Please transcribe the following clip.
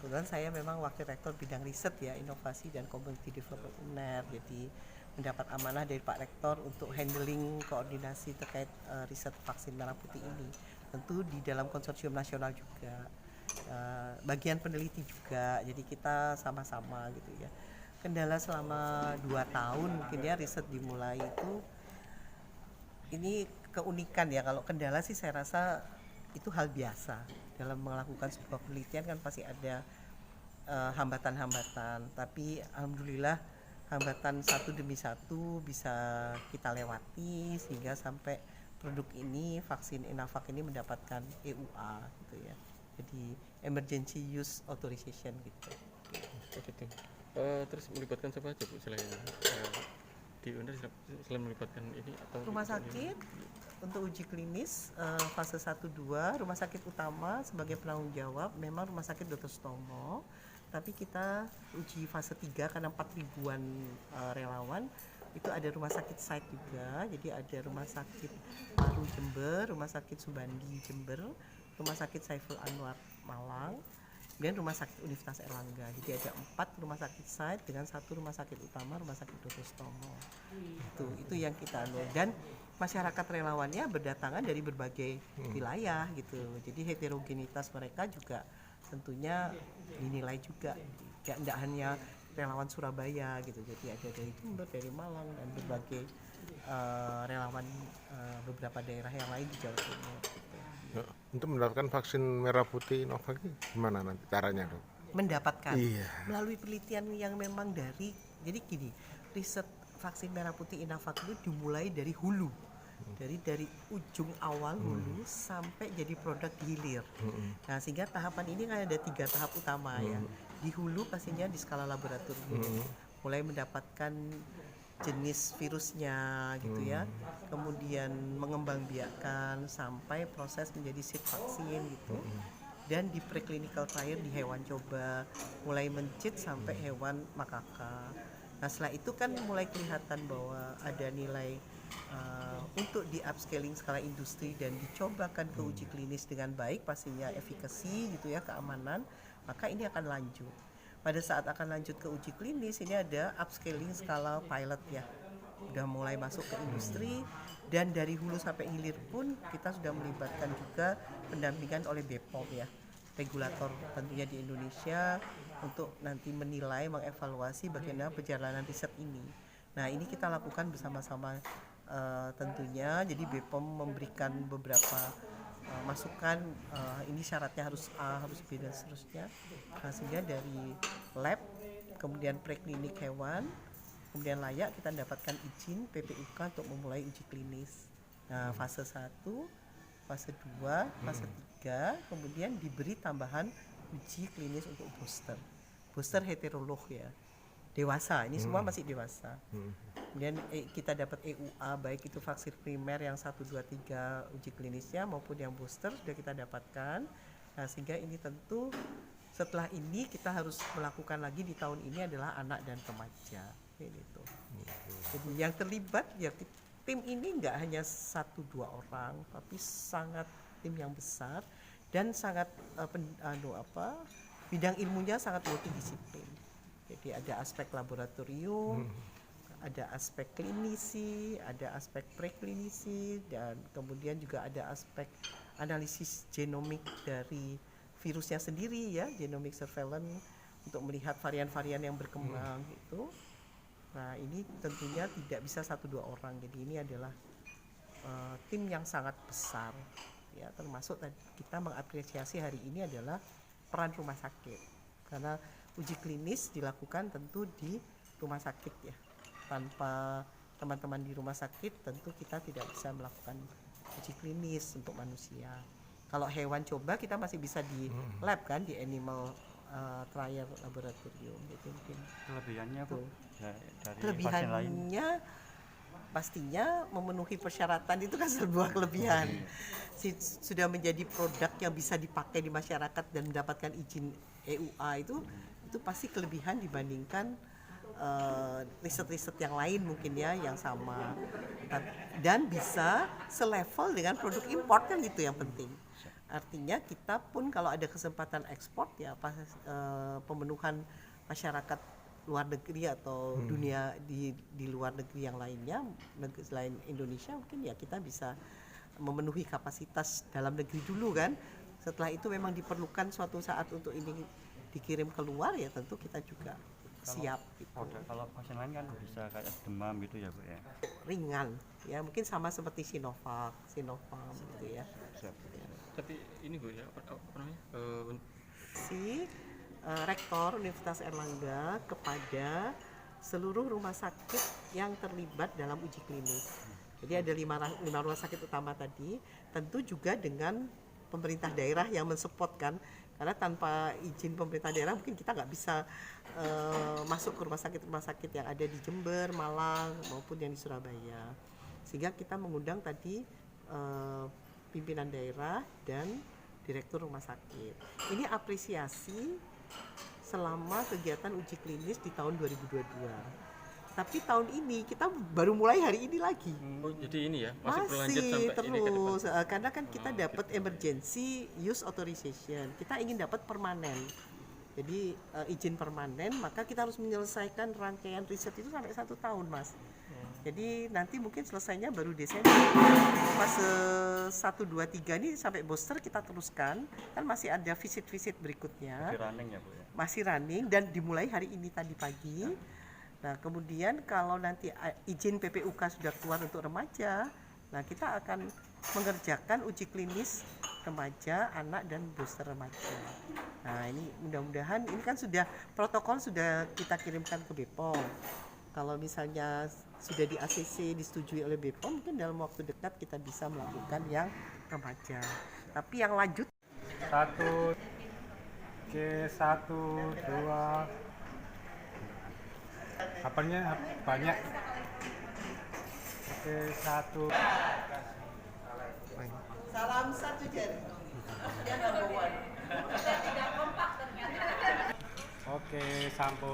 kebetulan saya memang wakil rektor bidang riset ya, inovasi dan community development UNER. Jadi mendapat amanah dari Pak Rektor untuk handling koordinasi terkait riset vaksin merah putih ini. Tentu di dalam konsorsium nasional juga, bagian peneliti juga. Jadi kita sama-sama gitu ya. Kendala selama 2 tahun mungkin ya riset dimulai itu, ini keunikan ya. Kalau kendala sih saya rasa itu hal biasa dalam melakukan sebuah penelitian, kan pasti ada hambatan-hambatan, tapi alhamdulillah hambatan satu demi satu bisa kita lewati sehingga sampai produk ini, vaksin Inavac ini mendapatkan EUA gitu ya, jadi Emergency Use Authorization gitu. Gitu. Terus melibatkan siapa aja Bu selain di UNER, selain melibatkan ini atau Rumah sakit untuk uji klinis fase 1-2, rumah sakit utama sebagai penanggung jawab memang Rumah Sakit Dr. Sutomo, tapi kita uji fase 3 karena 4.000-an relawan, itu ada rumah sakit site juga. Jadi ada Rumah Sakit Paru Jember, Rumah Sakit Subandi Jember, Rumah Sakit Saiful Anwar Malang, dan Rumah Sakit Universitas Erlangga. Jadi ada 4 rumah sakit site dengan 1 rumah sakit utama, Rumah Sakit Dr. Sutomo. Itu yang kita dan masyarakat relawannya berdatangan dari berbagai wilayah gitu. Jadi heterogenitas mereka juga tentunya dinilai juga. Tidak hanya relawan Surabaya gitu. Jadi ada dari Jember, dari Malang, dan berbagai relawan beberapa daerah yang lain di Jawa Timur. Ya, untuk mendapatkan vaksin merah putih Inavac gimana nanti caranya, Dok? Mendapatkan Iya. melalui penelitian yang memang dari, jadi gini, riset vaksin merah putih Inavac itu dimulai dari hulu, dari ujung awal hulu sampai jadi produk di hilir. Nah, sehingga tahapan ini kan ada 3 tahap utama ya. Di hulu pastinya di skala laboratorium, mulai mendapatkan jenis virusnya gitu ya, kemudian mengembangbiakkan sampai proses menjadi seed vaksin gitu, dan di preclinical trial di hewan coba, mulai mencit sampai hewan makaka. Nah setelah itu kan mulai kelihatan bahwa ada nilai untuk di upscaling skala industri dan dicobakan ke uji klinis dengan baik, pastinya efikasi gitu ya, keamanan, maka ini akan lanjut. Pada saat akan lanjut ke uji klinis, ini ada upscaling skala pilot ya, udah mulai masuk ke industri, dan dari hulu sampai hilir pun kita sudah melibatkan juga pendampingan oleh BPOM ya, regulator tentunya di Indonesia, untuk nanti menilai, mengevaluasi bagaimana perjalanan riset ini. Nah ini kita lakukan bersama-sama tentunya. Jadi BPOM memberikan beberapa masukan, ini syaratnya harus A, harus B, dan seterusnya. Nah, sehingga dari lab, kemudian preklinik hewan, kemudian layak, kita mendapatkan izin PPUK untuk memulai uji klinis. Nah, fase 1, fase 2, fase 3, kemudian diberi tambahan uji klinis untuk booster. Booster heterolog ya, dewasa, ini semua masih dewasa. Kemudian kita dapat EUA, baik itu vaksin primer yang 1, 2, 3 uji klinisnya maupun yang booster sudah kita dapatkan. Nah, sehingga ini tentu setelah ini kita harus melakukan lagi di tahun ini adalah anak dan remaja. Gitu. Jadi yang terlibat ya, tim ini nggak hanya 1-2 orang, tapi sangat tim yang besar dan sangat bidang ilmunya sangat multidisiplin. Jadi ada aspek laboratorium, ada aspek klinisi, ada aspek preklinisi, dan kemudian juga ada aspek analisis genomik dari virusnya sendiri ya, genomic surveillance, untuk melihat varian-varian yang berkembang gitu. Nah ini tentunya tidak bisa 1-2 orang, jadi ini adalah tim yang sangat besar ya, termasuk kita mengapresiasi hari ini adalah peran rumah sakit, karena uji klinis dilakukan tentu di rumah sakit ya. Tanpa teman-teman di rumah sakit tentu kita tidak bisa melakukan uji klinis untuk manusia. Kalau hewan coba kita masih bisa di lab kan, di animal trial laboratorium gitu. Mungkin kelebihannya Bu dari kelebihannya pastinya memenuhi persyaratan, itu kan sebuah kelebihan. Sudah menjadi produk yang bisa dipakai di masyarakat dan mendapatkan izin EUA, itu pasti kelebihan dibandingkan riset-riset yang lain mungkin ya, yang sama, dan bisa selevel dengan produk import kan, itu yang penting. Artinya kita pun kalau ada kesempatan ekspor ya pemenuhan masyarakat luar negeri atau dunia di luar negeri yang lainnya, selain Indonesia mungkin ya kita bisa memenuhi kapasitas dalam negeri dulu kan. Setelah itu memang diperlukan suatu saat untuk ini dikirim keluar ya tentu kita juga siap gitu. Kalau vaksin lain kan bisa kayak demam gitu ya Bu ya. Ringan ya mungkin sama seperti Sinovac, Sinopharm gitu ya. Siap. Ya. Tapi ini Bu ya apa namanya? Si Rektor Universitas Airlangga kepada seluruh rumah sakit yang terlibat dalam uji klinis. Jadi ada 5 rumah sakit utama tadi, tentu juga dengan pemerintah daerah yang mensupport kan, karena tanpa izin pemerintah daerah mungkin kita nggak bisa masuk ke rumah sakit yang ada di Jember, Malang maupun yang di Surabaya. Sehingga kita mengundang tadi pimpinan daerah dan direktur rumah sakit. Ini apresiasi selama kegiatan uji klinis di tahun 2022. Tapi tahun ini kita baru mulai hari ini lagi. Oh, jadi ini ya masih berlanjut Masih sampai ini ke depan. terus karena kan kita dapat emergency use authorization. Kita ingin dapat permanen. Jadi izin permanen, maka kita harus menyelesaikan rangkaian riset itu sampai 1 tahun, Mas. Jadi nanti mungkin selesainya baru Desember. Fase 1, 2, 3 ini sampai booster kita teruskan. Kan masih ada visit-visit berikutnya. Masih running ya Bu ya. Masih running dan dimulai hari ini tadi pagi. Nah kemudian kalau nanti izin PPUK sudah keluar untuk remaja, nah kita akan mengerjakan uji klinis remaja, anak dan booster remaja. Nah ini mudah-mudahan ini kan sudah protokol sudah kita kirimkan ke BPOM. Kalau misalnya sudah di ACC disetujui oleh BPOM, mungkin dalam waktu dekat kita bisa melakukan yang remaja. Tapi yang lanjut 1 Oke, 1 2 apanya banyak. Oke, 1 salam satu jari. Oke, sampo